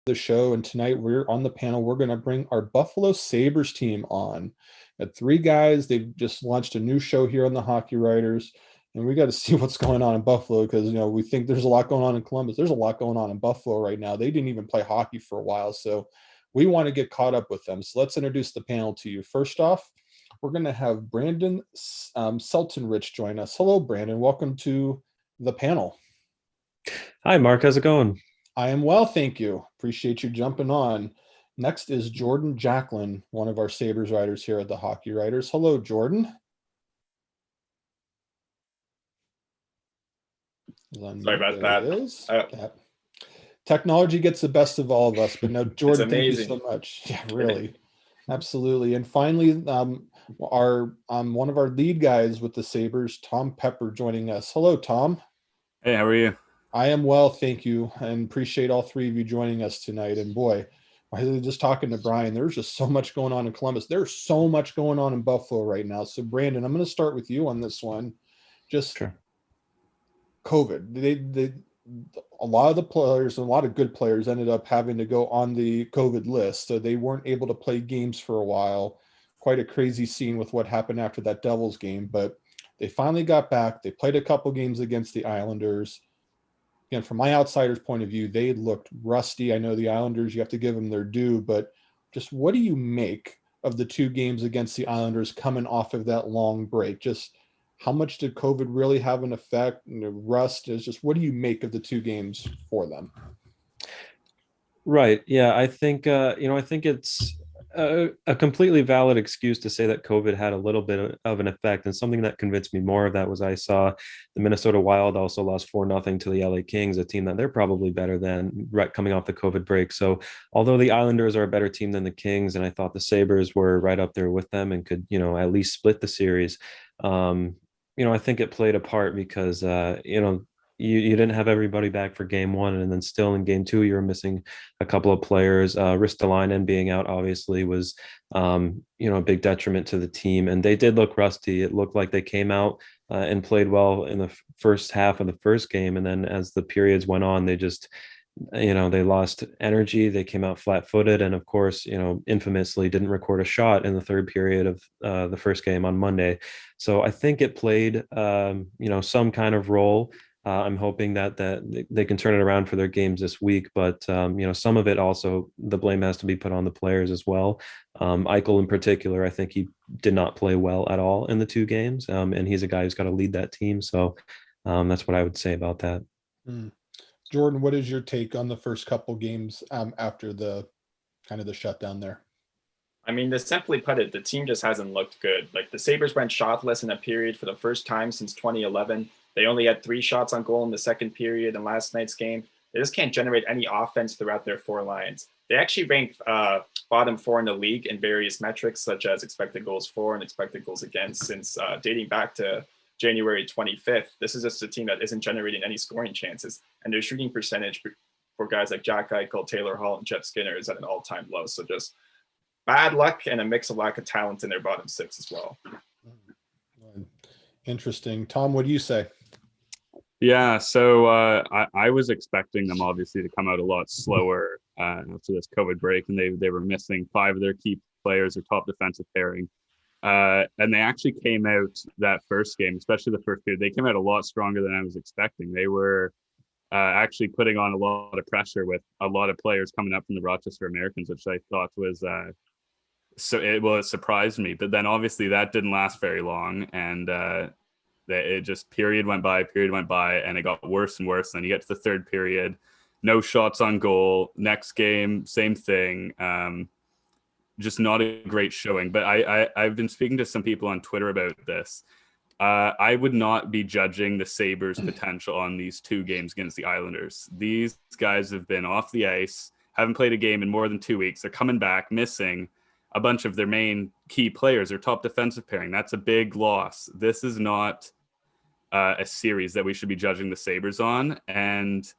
the show, and tonight we're on the panel. We're going to bring our Buffalo Sabres team on. Got three guys. They've just launched a new show here on the Hockey Writers, and we got to see what's going on in Buffalo because we think there's a lot going on in Columbus. There's a lot going on in Buffalo right now. They didn't even play hockey for a while, so we want to get caught up with them. So let's introduce the panel to you. First off, we're going to have Brandon Seltenrich join us. Hello, Brandon. Welcome to the panel. Hi, Mark. How's it going? I am well, thank you. Appreciate you jumping on. Next is Jordan Jacklin, one of our Sabres writers here at the Hockey Writers. Hello, Jordan. Sorry about that. Technology gets the best of all of us, but no, Jordan, thank you so much. Yeah, really. Absolutely. And finally, one of our lead guys with the Sabres, Tom Pepper, joining us. Hello, Tom. Hey, how are you? I am well, thank you, and appreciate all three of you joining us tonight. And boy, I was just talking to Brian. There's just so much going on in Columbus. There's so much going on in Buffalo right now. So, Brandon, I'm going to start with you on this one. Just Sure. COVID. A lot of the players, a lot of good players, ended up having to go on the COVID list, so they weren't able to play games for a while. Quite a crazy scene with what happened after that Devils game, but they finally got back. They played a couple games against the Islanders. Again, from my outsider's point of view, they looked rusty. I know the Islanders, you have to give them their due, but just what do you make of the two games against the Islanders coming off of that long break? Just how much did COVID really have an effect? Rust is just, what do you make of the two games for them? Right. Yeah, I think I think it's a completely valid excuse to say that COVID had a little bit of an effect. And something that convinced me more of that was I saw the Minnesota Wild also lost 4-0 to the LA Kings, a team that they're probably better than right coming off the COVID break. So although the Islanders are a better team than the Kings, and I thought the Sabres were right up there with them and could, at least split the series, I think it played a part because, you didn't have everybody back for game one, and then still in game two, you were missing a couple of players. Ristolainen being out obviously was, a big detriment to the team, and they did look rusty. It looked like they came out and played well in the first half of the first game, and then as the periods went on, they just, they lost energy. They came out flat-footed, and of course, infamously didn't record a shot in the third period of the first game on Monday. So I think it played, some kind of role. I'm hoping that they can turn it around for their games this week, but some of it also, the blame has to be put on the players as well. Eichel in particular, I think he did not play well at all in the two games, and he's a guy who's got to lead that team. So that's what I would say about that. Jordan, what is your take on the first couple games after the kind of the shutdown there? I mean, to simply put it, the team just hasn't looked good. Like, the Sabres went shotless in a period for the first time since 2011. They only had 3 shots on goal in the second period in last night's game. They just can't generate any offense throughout their 4 lines. They actually ranked bottom 4 in the league in various metrics, such as expected goals for and expected goals against, since dating back to January 25th. This is just a team that isn't generating any scoring chances, and their shooting percentage for guys like Jack Eichel, Taylor Hall, and Jeff Skinner is at an all-time low. So just bad luck and a mix of lack of talent in their bottom 6 as well. Interesting. Tom, what do you say? Yeah, so I was expecting them obviously to come out a lot slower after this COVID break, and they were missing 5 of their key players, their top defensive pairing. And they actually came out that first game, especially the first period, they came out a lot stronger than I was expecting. They were actually putting on a lot of pressure with a lot of players coming up from the Rochester Americans, which I thought was it surprised me. But then obviously that didn't last very long, and it just period went by, and it got worse and worse. Then you get to the third period, no shots on goal. Next game, same thing. Just not a great showing. But I've been speaking to some people on Twitter about this. I would not be judging the Sabres' potential on these 2 games against the Islanders. These guys have been off the ice, haven't played a game in more than 2 weeks. They're coming back, missing a bunch of their main key players, their top defensive pairing. That's a big loss. This is not a series that we should be judging the Sabres on. And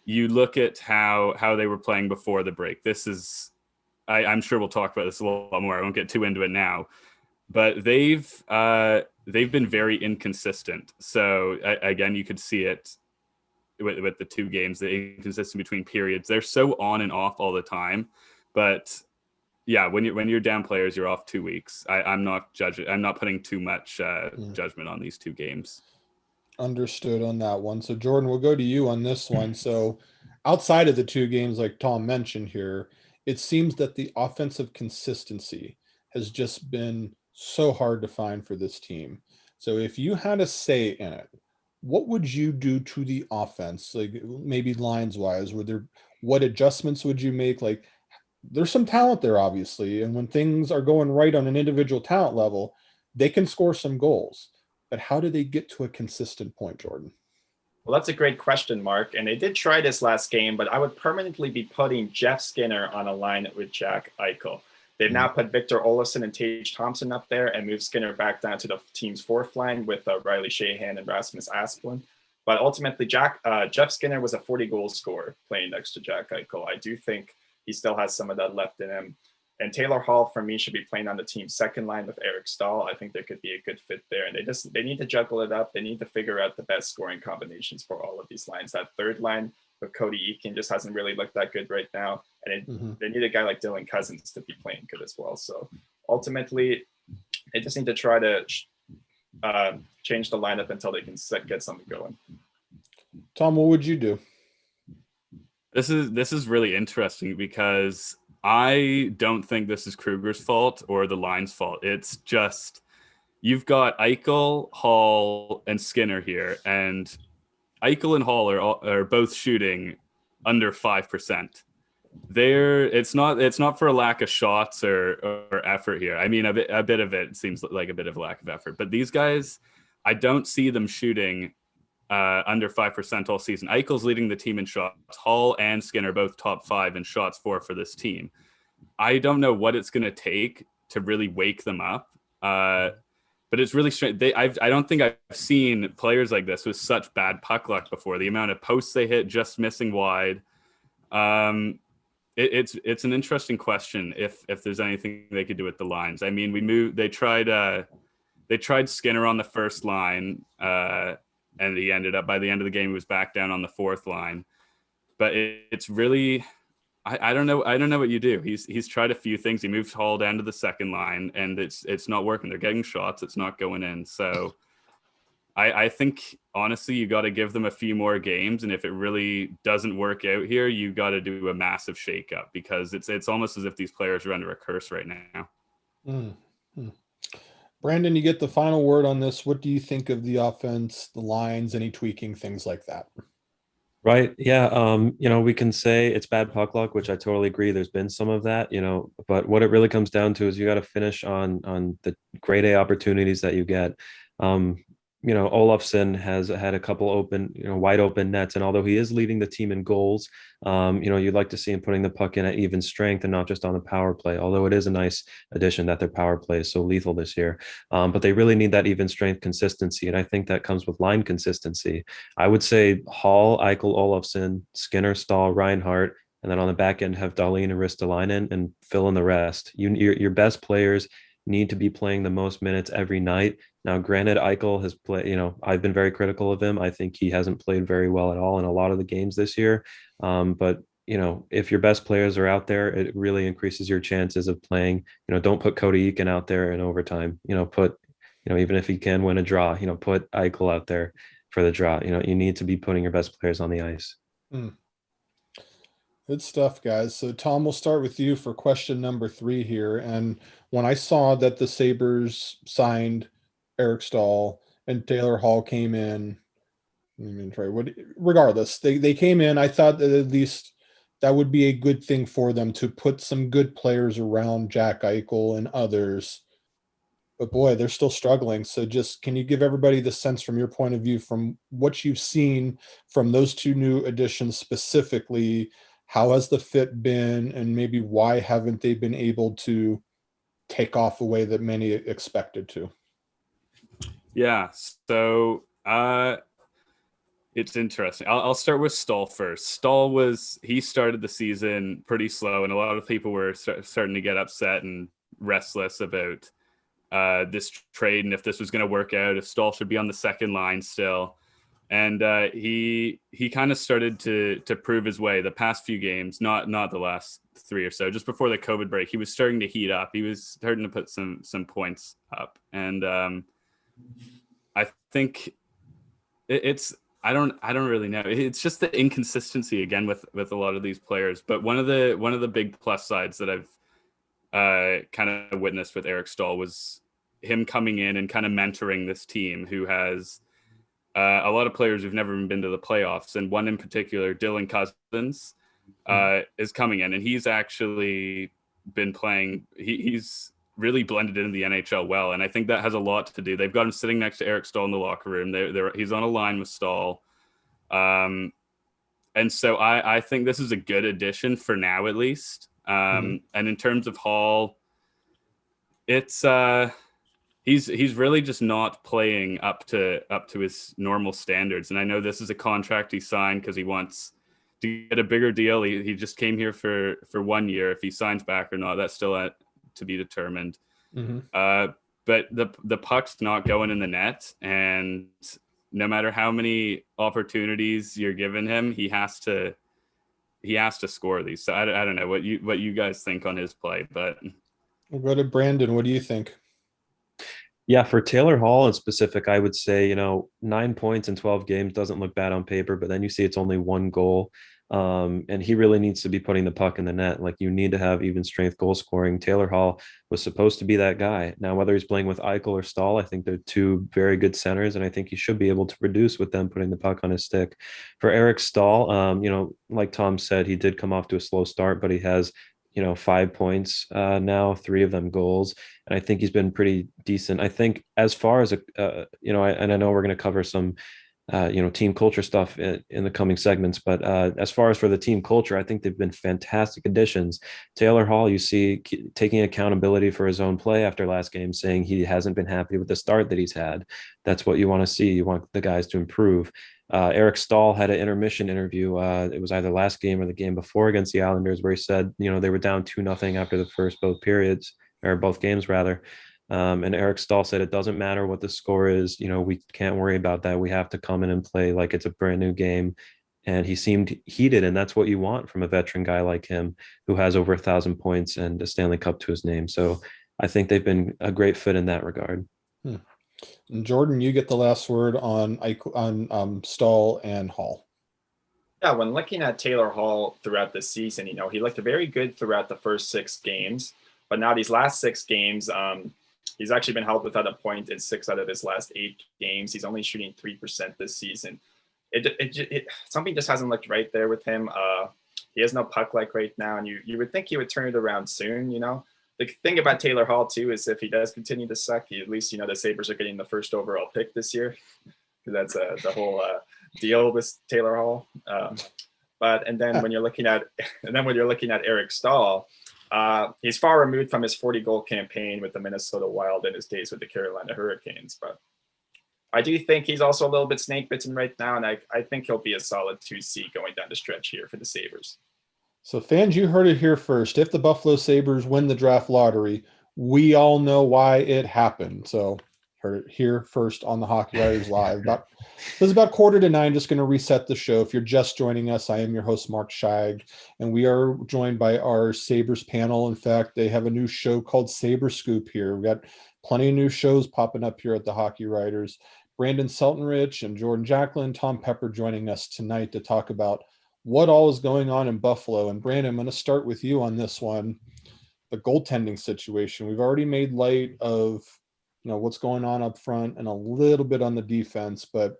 you look at how they were playing before the break. This is, I'm sure we'll talk about this a lot more. I won't get too into it now, but they've been very inconsistent. So again, you could see it with the 2 games, the inconsistency between periods. They're so on and off all the time. But yeah, when you're down players, you're off 2 weeks. I'm not judging. I'm not putting too much judgment on these 2 games. Understood on that one. So Jordan, we'll go to you on this one. So outside of the 2 games, like Tom mentioned here, it seems that the offensive consistency has just been so hard to find for this team. So if you had a say in it, what would you do to the offense? Like maybe lines wise, what adjustments would you make? Like there's some talent there, obviously. And when things are going right on an individual talent level, they can score some goals. But how do they get to a consistent point, Jordan? Well, that's a great question, Mark. And they did try this last game, but I would permanently be putting Jeff Skinner on a line with Jack Eichel. They've now put Victor Olofsson and Tage Thompson up there and moved Skinner back down to the team's 4th line with Riley Sheahan and Rasmus Asplund. But ultimately, Jeff Skinner was a 40-goal scorer playing next to Jack Eichel. I do think he still has some of that left in him. And Taylor Hall, for me, should be playing on the team's 2nd line with Eric Staal. I think there could be a good fit there. And they need to juggle it up. They need to figure out the best scoring combinations for all of these lines. That 3rd line with Cody Eakin just hasn't really looked that good right now. And they need a guy like Dylan Cousins to be playing good as well. So ultimately, they just need to try to change the lineup until they can get something going. Tom, what would you do? This is really interesting because I don't think this is Kruger's fault or the line's fault. It's just you've got Eichel, Hall, and Skinner here, and Eichel and Hall are both shooting under 5%. It's not for a lack of shots or effort here. I mean, a bit of it seems like a bit of a lack of effort, but these guys, I don't see them shooting under 5% all season. Eichel's leading the team in shots. Hall and Skinner both top 5 in shots for this team. I don't know what it's going to take to really wake them up. But it's really strange. I don't think I've seen players like this with such bad puck luck before. The amount of posts they hit, just missing wide. It's an interesting question if there's anything they could do with the lines. I mean, they tried Skinner on the 1st line, and he ended up by the end of the game he was back down on the 4th line. But it's really I don't know what you do. He's tried a few things. He moved Hall down to the 2nd line, and it's not working. They're getting shots, it's not going in. So I think honestly you got to give them a few more games, and if it really doesn't work out here, you got to do a massive shakeup because it's almost as if these players are under a curse right now. Mm-hmm. Brandon, you get the final word on this. What do you think of the offense, the lines, any tweaking, things like that? Right. Yeah. We can say it's bad puck luck, which I totally agree. There's been some of that, but what it really comes down to is you got to finish on the grade A opportunities that you get. Olofsson has had a couple open, wide open nets. And although he is leading the team in goals, you'd like to see him putting the puck in at even strength and not just on a power play, although it is a nice addition that their power play is so lethal this year. But they really need that even strength consistency. And I think that comes with line consistency. I would say Hall, Eichel, Olofsson, Skinner, Staal, Reinhart, and then on the back end have Dahlin and Ristolainen and fill in the rest. Your best players need to be playing the most minutes every night. Now, granted, Eichel has played, I've been very critical of him. I think he hasn't played very well at all in a lot of the games this year. But if your best players are out there, it really increases your chances of playing. Don't put Cody Eakin out there in overtime. Even if he can win a draw, put Eichel out there for the draw. You need to be putting your best players on the ice. Good stuff, guys. So Tom, we'll start with you for question number 3 here. And when I saw that the Sabres signed Eric Staal and Taylor Hall came in, regardless, they came in, I thought that at least that would be a good thing for them to put some good players around Jack Eichel and others. But boy, they're still struggling. So just can you give everybody the sense from your point of view, from what you've seen from those 2 new additions specifically? How has the fit been, and maybe why haven't they been able to take off the way that many expected to? Yeah, so it's interesting. I'll start with Staal first. He started the season pretty slow, and a lot of people were starting to get upset and restless about this trade and if this was going to work out, if Staal should be on the 2nd line still. And he kind of started to prove his way the past few games, not the last 3 or so. Just before the COVID break, he was starting to heat up. He was starting to put some points up, and I think it's I don't really know. It's just the inconsistency again with a lot of these players. But one of the big plus sides that I've kind of witnessed with Eric Staal was him coming in and kind of mentoring this team who has a lot of players who've never been to the playoffs, and one in particular, Dylan Cousins, is coming in, and he's actually been playing. He's really blended into the NHL well, and I think that has a lot to do. They've got him sitting next to Eric Staal in the locker room. He's on a line with Staal, and so I think this is a good addition for now, at least. And in terms of Hall, it's he's really just not playing up to his normal standards. And I know this is a contract he signed because he wants to get a bigger deal. He just came here for 1 year. If he signs back or not, that's still to be determined. But the puck's not going in the net, and no matter how many opportunities you're giving him, he has to score these. So I don't know what you guys think on his play, but We'll go to Brandon. What do you think? Yeah, for Taylor Hall in specific, I would say, 9 points in 12 games doesn't look bad on paper, but then you see it's only 1 goal. And he really needs to be putting the puck in the net. Like, you need to have even strength goal scoring. Taylor Hall was supposed to be that guy. Now, whether he's playing with Eichel or Staal, I think they're two very good centers, and I think he should be able to produce with them putting the puck on his stick. For Eric Staal, like Tom said, he did come off to a slow start, but he has 5 points now, 3 of them goals, and I think he's been pretty decent. I think as far as I know we're going to cover some team culture stuff in the coming segments, but as far as for the team culture, I think they've been fantastic additions. Taylor Hall, you see taking accountability for his own play after last game, saying he hasn't been happy with the start that he's had. That's what you want to see. You want the guys to improve. Eric Staal had an intermission interview. It was either last game or the game before against the Islanders, where he said, they were down 2-0 after the first both games rather. And Eric Staal said, it doesn't matter what the score is. We can't worry about that. We have to come in and play like it's a brand new game. And he seemed heated, and that's what you want from a veteran guy like him, who has over 1,000 points and a Stanley Cup to his name. So I think they've been a great fit in that regard. And Jordan, you get the last word on Staal and Hall. Yeah, when looking at Taylor Hall throughout the season, he looked very good throughout the first 6 games, but now these last 6 games, he's actually been held without a point in 6 out of his last 8 games. He's only shooting 3% this season. Something just hasn't looked right there with him. He has no puck like right now, and you would think he would turn it around soon. The thing about Taylor Hall too is if he does continue to suck, at least the Sabres are getting the first overall pick this year. That's the whole deal with Taylor Hall. And then when you're looking at Eric Staal, he's far removed from his 40-goal campaign with the Minnesota Wild and his days with the Carolina Hurricanes. But I do think he's also a little bit snake bitten right now, and I think he'll be a solid 2C going down the stretch here for the Sabres. So fans, you heard it here first. If the Buffalo Sabres win the draft lottery, we all know why it happened. So heard it here first on the Hockey Writers Live. This is about 8:45. Just going to reset the show. If you're just joining us, I am your host, Mark Scheig, and we are joined by our Sabres panel. In fact, they have a new show called Sabres Scoop here. We've got plenty of new shows popping up here at the Hockey Writers. Brandon Seltenrich and Jordan Jacklin, Tom Pepper joining us tonight to talk about what all is going on in Buffalo. And Brandon, I'm going to start with you on this one. The goaltending situation. We've already made light of what's going on up front and a little bit on the defense, but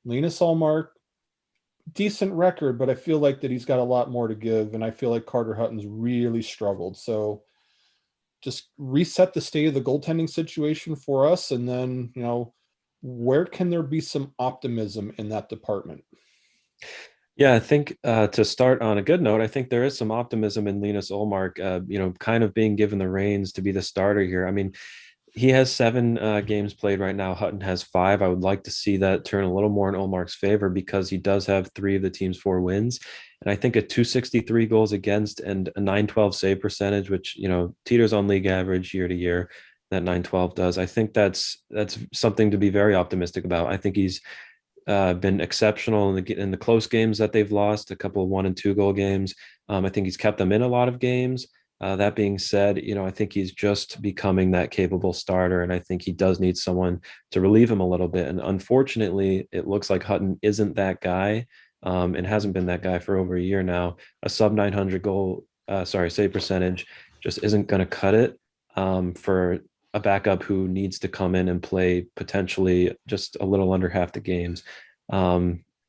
Linus Ullmark, decent record, but I feel like that he's got a lot more to give, and I feel like Carter Hutton's really struggled. So just reset the state of the goaltending situation for us, and then where can there be some optimism in that department? Yeah, I think to start on a good note, I think there is some optimism in Linus Ullmark, kind of being given the reins to be the starter here. I mean, he has 7 games played right now. Hutton has 5. I would like to see that turn a little more in Ullmark's favor, because he does have 3 of the team's 4 wins. And I think a 263 goals against and a 912 save percentage, which, teeters on league average year to year, that 912 does. I think that's something to be very optimistic about. I think he's been exceptional in the close games that they've lost, a couple of 1 and 2 goal games. I think he's kept them in a lot of games. That being said, I think he's just becoming that capable starter, and I think he does need someone to relieve him a little bit. And unfortunately, it looks like Hutton isn't that guy, and hasn't been that guy for over a year now. A sub 900 save percentage just isn't going to cut it for a backup who needs to come in and play potentially just a little under half the games.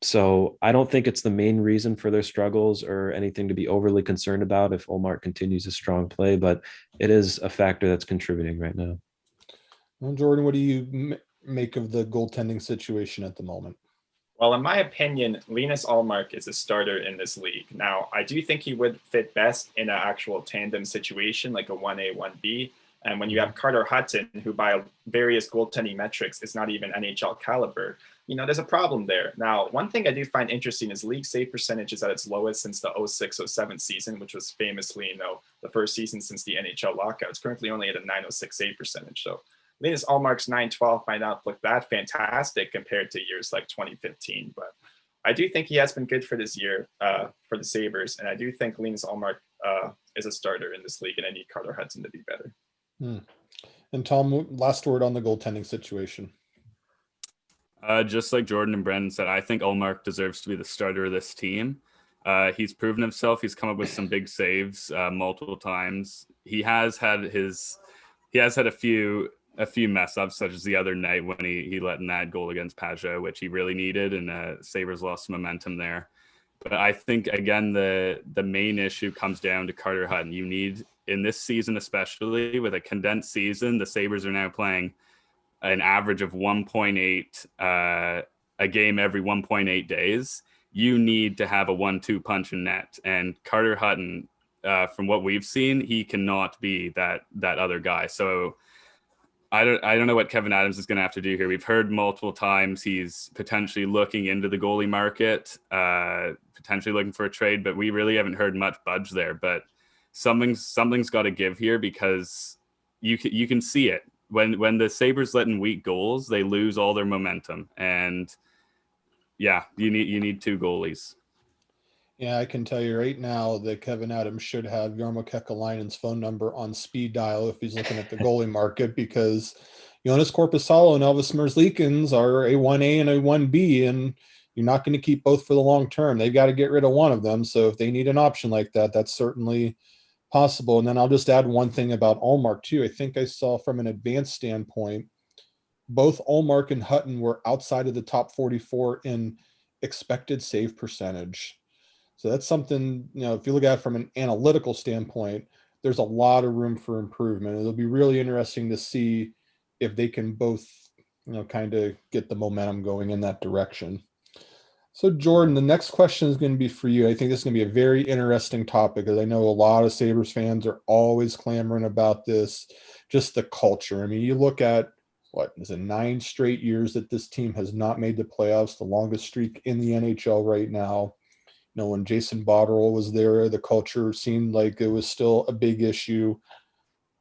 So I don't think it's the main reason for their struggles or anything to be overly concerned about if Olmark continues a strong play, but it is a factor that's contributing right now. Well, Jordan, what do you make of the goaltending situation at the moment? Well, in my opinion, Linus Ullmark is a starter in this league. Now, I do think he would fit best in an actual tandem situation, like a 1A, 1B. And when you have Carter Hutton, who by various goaltending metrics is not even NHL caliber, there's a problem there. Now, one thing I do find interesting is league save percentage is at its lowest since the 06-07 season, which was famously, the first season since the NHL lockout. It's currently only at a 906 save percentage. So Linus Ullmark's 912 might not look that fantastic compared to years like 2015, but I do think he has been good for this year for the Sabres, and I do think Linus Ullmark is a starter in this league, and I need Carter Hudson to be better. And Tom, last word on the goaltending situation. Just like Jordan and Brandon said, I think Ullmark deserves to be the starter of this team. He's proven himself. He's come up with some big saves multiple times. He has had a few mess ups, such as the other night when he let in that goal against Pajot, which he really needed, and Sabres lost some momentum there. But I think, again, the main issue comes down to Carter Hutton. You need, in this season especially, with a condensed season, the Sabres are now playing an average of 1.8 a game every 1.8 days. You need to have a 1-2 punch in net. And Carter Hutton, from what we've seen, he cannot be that other guy. So I don't know what Kevyn Adams is going to have to do here. We've heard multiple times he's potentially looking into the goalie market, potentially looking for a trade, but we really haven't heard much budge there. But something's got to give here, because you can see it. When the Sabres let in weak goals, they lose all their momentum. And yeah, you need two goalies. Yeah, I can tell you right now that Kevyn Adams should have Jarmo Kekalainen's phone number on speed dial if he's looking at the goalie market, because Jonas Korpisalo and Elvis Merzlikins are a 1A and a 1B, and you're not going to keep both for the long term. They've got to get rid of one of them. So if they need an option like that, that's certainly possible. And then I'll just add one thing about Ullmark too. I think I saw from an advanced standpoint, both Ullmark and Hutton were outside of the top 44 in expected save percentage. So that's something, if you look at it from an analytical standpoint, there's a lot of room for improvement. It'll be really interesting to see if they can both, kind of get the momentum going in that direction. So Jordan, the next question is going to be for you. I think this is going to be a very interesting topic, because I know a lot of Sabres fans are always clamoring about this, just the culture. I mean, you look at, what is it, 9 straight years that this team has not made the playoffs, the longest streak in the NHL right now. When Jason Botterill was there, the culture seemed like it was still a big issue.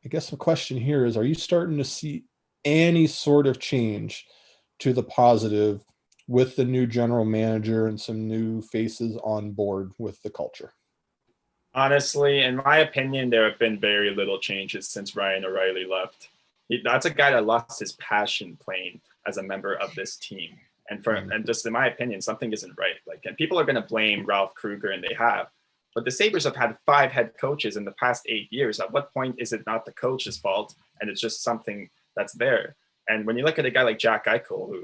I guess the question here is, are you starting to see any sort of change to the positive with the new general manager and some new faces on board with the culture? Honestly, in my opinion, there have been very little changes since Ryan O'Reilly left. That's a guy that lost his passion playing as a member of this team. And just in my opinion, something isn't right. And people are going to blame Ralph Kruger, and they have. But the Sabres have had 5 head coaches in the past 8 years. At what point is it not the coach's fault, and it's just something that's there? And when you look at a guy like Jack Eichel,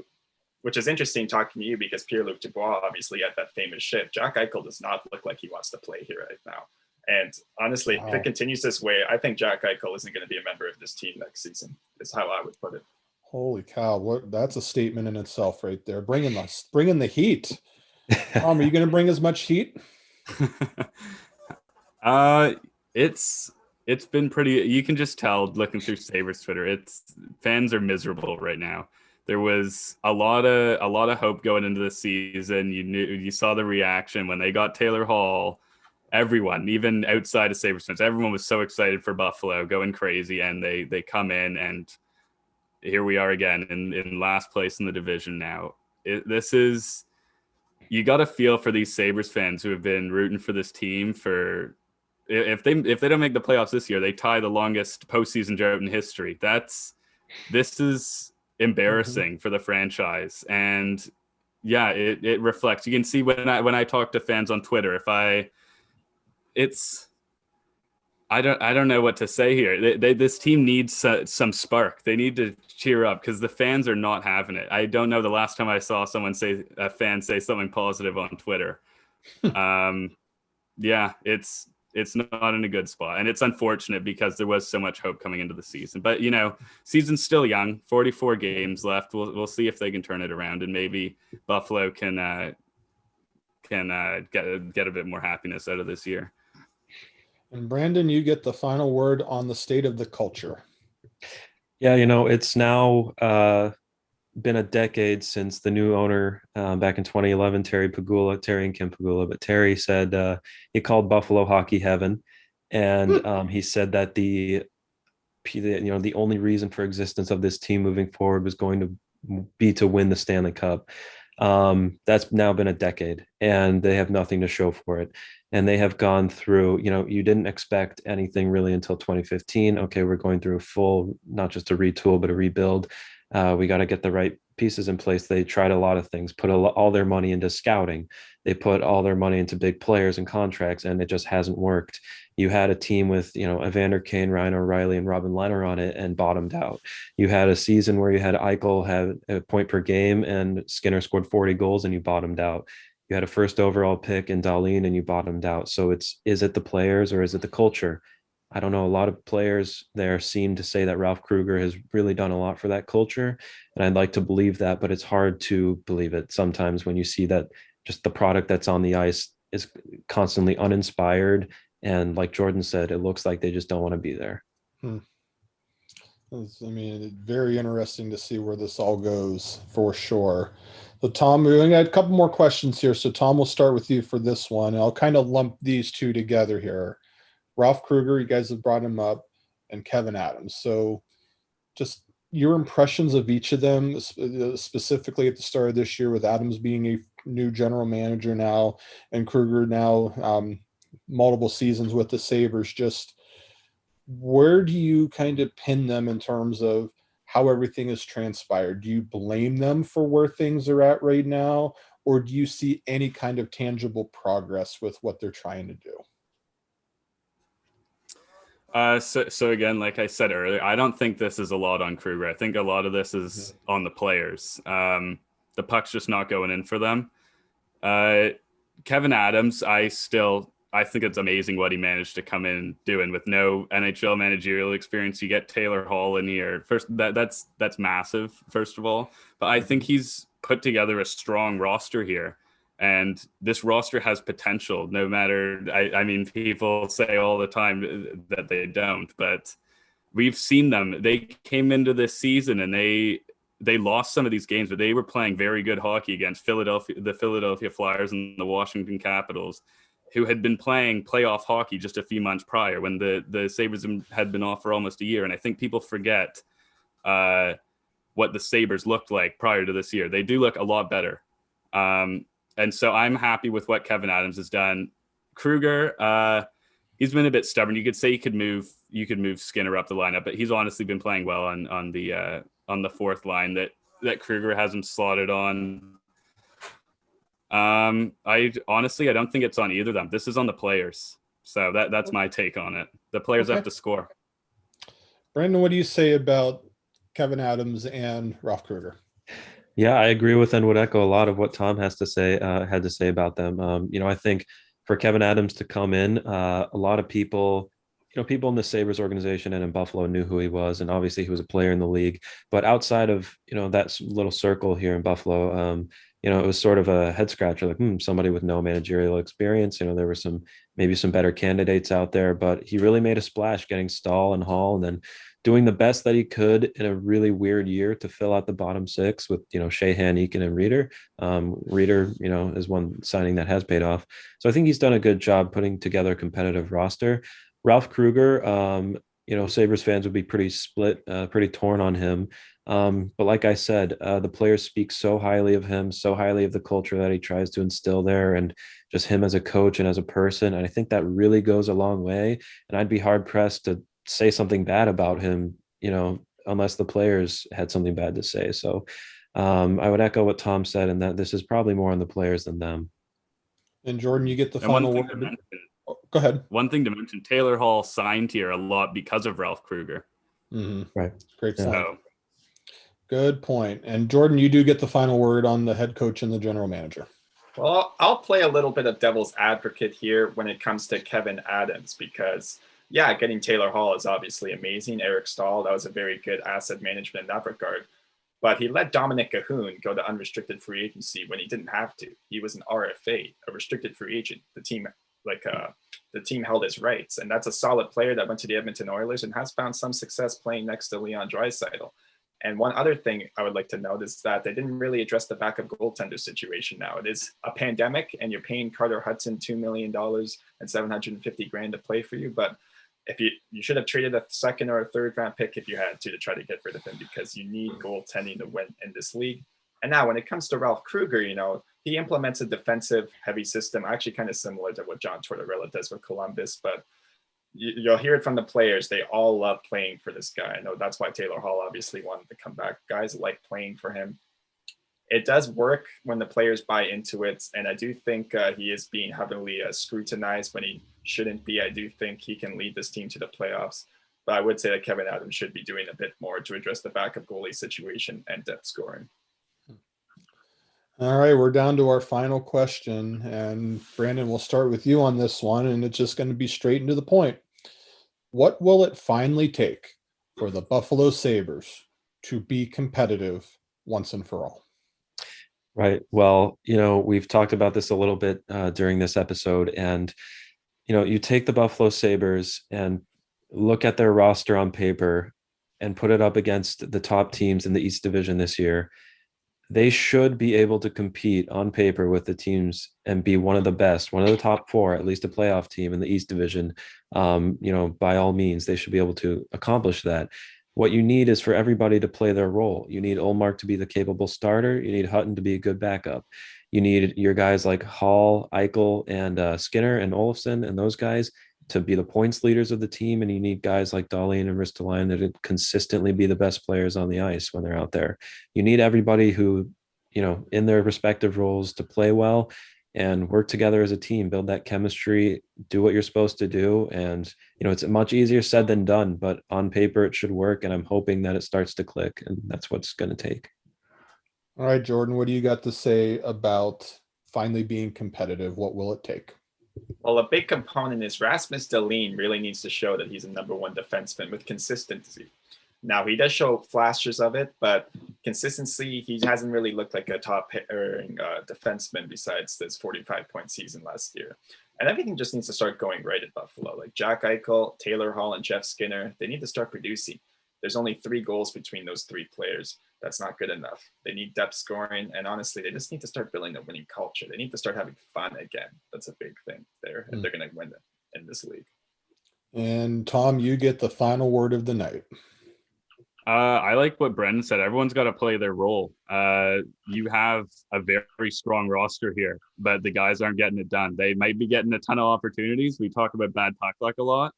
which is interesting talking to you, because Pierre-Luc Dubois obviously had that famous shift. Jack Eichel does not look like he wants to play here right now. And honestly, If it continues this way, I think Jack Eichel isn't going to be a member of this team next season, is how I would put it. Holy cow! That's a statement in itself, right there. Bringing the heat. Tom, are you going to bring as much heat? It's been pretty. You can just tell looking through Sabres Twitter. Fans are miserable right now. There was a lot of hope going into the season. You saw the reaction when they got Taylor Hall. Everyone, even outside of Sabres fans, everyone was so excited for Buffalo, going crazy, and they come in, and here we are again in last place in the division now. this is, you got to feel for these Sabres fans who have been rooting for this team for, if they don't make the playoffs this year, they tie the longest postseason drought in history. This is embarrassing for the franchise. And yeah, it reflects. You can see when I talk to fans on Twitter, I don't know what to say here. This team needs some spark. They need to cheer up because the fans are not having it. I don't know the last time I saw a fan say something positive on Twitter. Yeah, it's not in a good spot, and it's unfortunate because there was so much hope coming into the season. But season's still young. 44 games left. We'll see if they can turn it around, and maybe Buffalo can get a bit more happiness out of this year. And Brandon, you get the final word on the state of the culture. Yeah, it's now been a decade since the new owner back in 2011, Terry and Kim Pagula, but Terry said he called Buffalo hockey heaven, and he said that the only reason for existence of this team moving forward was going to be to win the Stanley Cup. That's now been a decade, and they have nothing to show for it. And they have gone through, you didn't expect anything really until 2015. Okay, we're going through a full, not just a retool, but a rebuild. We got to get the right pieces in place. They tried a lot of things, put all their money into scouting. They put all their money into big players and contracts, and it just hasn't worked. You had a team with, Evander Kane, Ryan O'Reilly, and Robin Lehner on it and bottomed out. You had a season where you had Eichel have a point per game and Skinner scored 40 goals and you bottomed out. You had a first overall pick in Dahlin and you bottomed out. So is it the players or is it the culture? I don't know. A lot of players there seem to say that Ralph Kruger has really done a lot for that culture. And I'd like to believe that, but it's hard to believe it sometimes when you see that just the product that's on the ice is constantly uninspired. And like Jordan said, it looks like they just don't want to be there. Very interesting to see where this all goes for sure. So Tom, we got a couple more questions here. So Tom, we'll start with you for this one. I'll kind of lump these two together here. Ralph Kruger, you guys have brought him up, and Kevyn Adams. So just your impressions of each of them, specifically at the start of this year with Adams being a new general manager now and Kruger now multiple seasons with the Sabres. Just where do you kind of pin them in terms of how everything has transpired? Do you blame them for where things are at right now, or do you see any kind of tangible progress with what they're trying to do? So again, like I said earlier, I don't think this is a lot on Kruger. I think a lot of this is on the players. The puck's just not going in for them. Kevyn Adams, I think it's amazing what he managed to come in doing with no NHL managerial experience. You get Taylor Hall in here. First, that's massive, first of all. But I think he's put together a strong roster here. And this roster has potential, no matter, I mean, people say all the time that they don't, but we've seen them. They came into this season and they lost some of these games, but they were playing very good hockey against the Philadelphia Flyers and the Washington Capitals, who had been playing playoff hockey just a few months prior when the Sabres had been off for almost a year. And I think people forget what the Sabres looked like prior to this year. They do look a lot better. And so I'm happy with what Kevyn Adams has done. Kruger, he's been a bit stubborn. You could say you could move Skinner up the lineup, but he's honestly been playing well on the fourth line that Kruger has him slotted on. I don't think it's on either of them. This is on the players. So that's my take on it. The players have to score. Brandon, what do you say about Kevyn Adams and Ralph Kruger? Yeah, I agree with and would echo a lot of what Tom had to say about them. I think for Kevyn Adams to come in, a lot of people, people in the Sabres organization and in Buffalo knew who he was, and obviously he was a player in the league. But outside of that little circle here in Buffalo, it was sort of a head scratcher, like somebody with no managerial experience. There were maybe some better candidates out there, but he really made a splash getting Staal and Hall, and then doing the best that he could in a really weird year to fill out the bottom six with, Sheahan, Eakin, and Reeder. Reeder, is one signing that has paid off. So I think he's done a good job putting together a competitive roster. Ralph Kruger, Sabres fans would be pretty split, pretty torn on him. But like I said, the players speak so highly of him, so highly of the culture that he tries to instill there, and just him as a coach and as a person. And I think that really goes a long way. And I'd be hard pressed to say something bad about him, unless the players had something bad to say. So I would echo what Tom said, and that this is probably more on the players than them. And Jordan, you get the And final word. Go ahead. One thing to mention, Taylor Hall signed here a lot because of Ralph Kruger. Mm-hmm. Right. Great Yeah. sign. So, Good point. And Jordan, you do get the final word on the head coach and the general manager. Well, I'll play a little bit of devil's advocate here when it comes to Kevyn Adams, because yeah, getting Taylor Hall is obviously amazing. Eric Staal, that was a very good asset management in that regard. But he let Dominic Cahoon go to unrestricted free agency when he didn't have to. He was an RFA, a restricted free agent. The team held his rights, and that's a solid player that went to the Edmonton Oilers and has found some success playing next to Leon Draisaitl. And one other thing I would like to note is that they didn't really address the backup goaltender situation now. It is a pandemic, and you're paying Carter Hudson $2 million and $750,000 to play for you. But if you should have traded a second or a third round pick if you had to try to get rid of him, because you need goaltending to win in this league. And now when it comes to Ralph Kruger, he implements a defensive heavy system, actually kind of similar to what John Tortorella does with Columbus, but you'll hear it from the players. They all love playing for this guy. I know that's why Taylor Hall obviously wanted to come back. Guys like playing for him. It does work when the players buy into it. And I do think he is being heavily scrutinized when he shouldn't be. I do think he can lead this team to the playoffs. But I would say that Kevyn Adams should be doing a bit more to address the backup goalie situation and depth scoring. All right, we're down to our final question. And Brandon, we'll start with you on this one. And it's just going to be straight and to the point. What will it finally take for the Buffalo Sabres to be competitive once and for all? Right. Well, we've talked about this a little bit during this episode, and you take the Buffalo Sabres and look at their roster on paper and put it up against the top teams in the East Division this year. They should be able to compete on paper with the teams and be one of the best, one of the top four, at least a playoff team in the East Division. By all means, they should be able to accomplish that. What you need is for everybody to play their role. You need Ullmark to be the capable starter. You need Hutton to be a good backup. You need your guys like Hall, Eichel, and Skinner and Olofsson and those guys to be the points leaders of the team. And you need guys like Dahlin and Ristolainen to consistently be the best players on the ice when they're out there. You need everybody who, in their respective roles to play well and work together as a team, build that chemistry, do what you're supposed to do. And, it's much easier said than done, but on paper it should work. And I'm hoping that it starts to click, and that's what's going to take. All right, Jordan, what do you got to say about finally being competitive? What will it take? Well, a big component is Rasmus Dahlin really needs to show that he's a number one defenseman with consistency. Now, he does show flashes of it, but consistency, he hasn't really looked like a top-pairing defenseman besides this 45-point season last year. And everything just needs to start going right at Buffalo. Like Jack Eichel, Taylor Hall, and Jeff Skinner, they need to start producing. There's only 3 goals between those 3 players. That's not good enough. They need depth scoring, and honestly, they just need to start building a winning culture. They need to start having fun again. That's a big thing there, if they're going to win it in this league. And Tom, you get the final word of the night. I like what Brendan said. Everyone's got to play their role. You have a very strong roster here, but the guys aren't getting it done. They might be getting a ton of opportunities. We talk about bad puck luck a lot.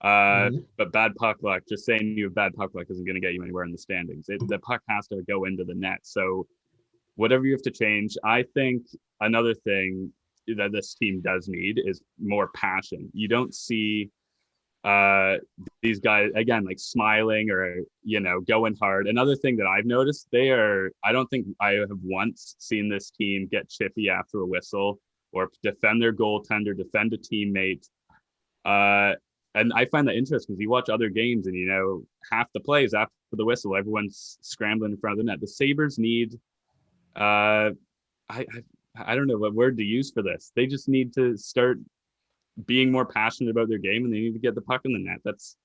But bad puck luck, just saying you have bad puck luck isn't going to get you anywhere in the standings. The puck has to go into the net. So whatever you have to change, I think another thing that this team does need is more passion. You don't see these guys again like smiling or going hard. Another thing that I've noticed, I don't think I have once seen this team get chippy after a whistle or defend their goaltender, defend a teammate. And I find that interesting because you watch other games and half the plays after the whistle, everyone's scrambling in front of the net. The Sabres need I don't know what word to use for this. They just need to start being more passionate about their game, and they need to get the puck in the net. That's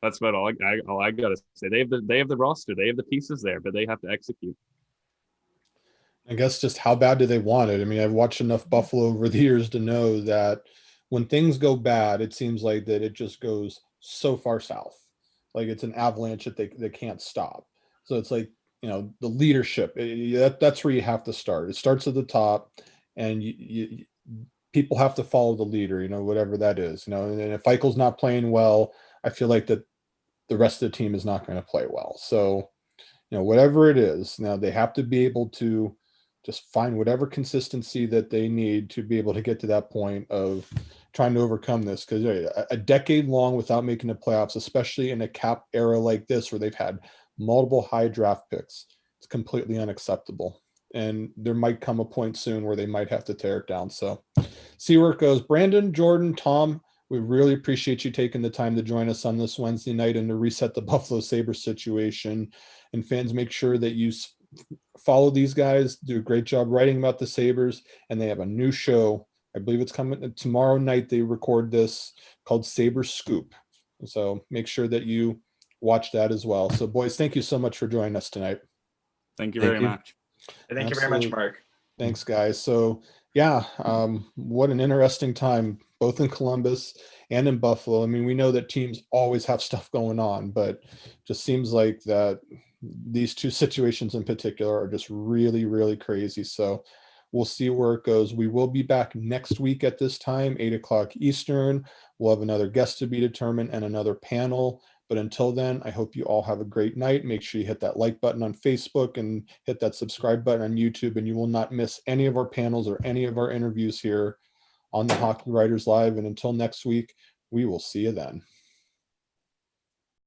about all I gotta say. They have the roster, they have the pieces there, but they have to execute. I guess just how bad do they want it? I mean, I've watched enough Buffalo over the years to know that when things go bad, it seems like that it just goes so far south. like it's an avalanche that they can't stop. So it's like, the leadership, that's where you have to start. It starts at the top, and people have to follow the leader, whatever that is, and if Eichel's not playing well, I feel like that the rest of the team is not going to play well. So, whatever it is, now they have to be able to just find whatever consistency that they need to be able to get to that point of trying to overcome this, because a decade long without making the playoffs, especially in a cap era like this where they've had multiple high draft picks, it's completely unacceptable. And there might come a point soon where they might have to tear it down. So see where it goes. Brandon, Jordan, Tom, we really appreciate you taking the time to join us on this Wednesday night and to reset the Buffalo Sabres situation. And fans, make sure that you follow these guys, do a great job writing about the Sabres, and they have a new show. I believe it's coming tomorrow night. They record this, called Sabres Scoop. So make sure that you watch that as well. So boys, thank you so much for joining us tonight. Thank you Thank very you. much. Thank you very much, Mark. Thanks, guys. So yeah, what an interesting time, both in Columbus and in Buffalo. I mean, we know that teams always have stuff going on, but just seems like that these two situations in particular are just really, really crazy. So we'll see where it goes. We will be back next week at this time, 8 o'clock Eastern. We'll have another guest to be determined and another panel. But until then, I hope you all have a great night. Make sure you hit that like button on Facebook and hit that subscribe button on YouTube, and you will not miss any of our panels or any of our interviews here on the Hockey Writers Live. And until next week, we will see you then.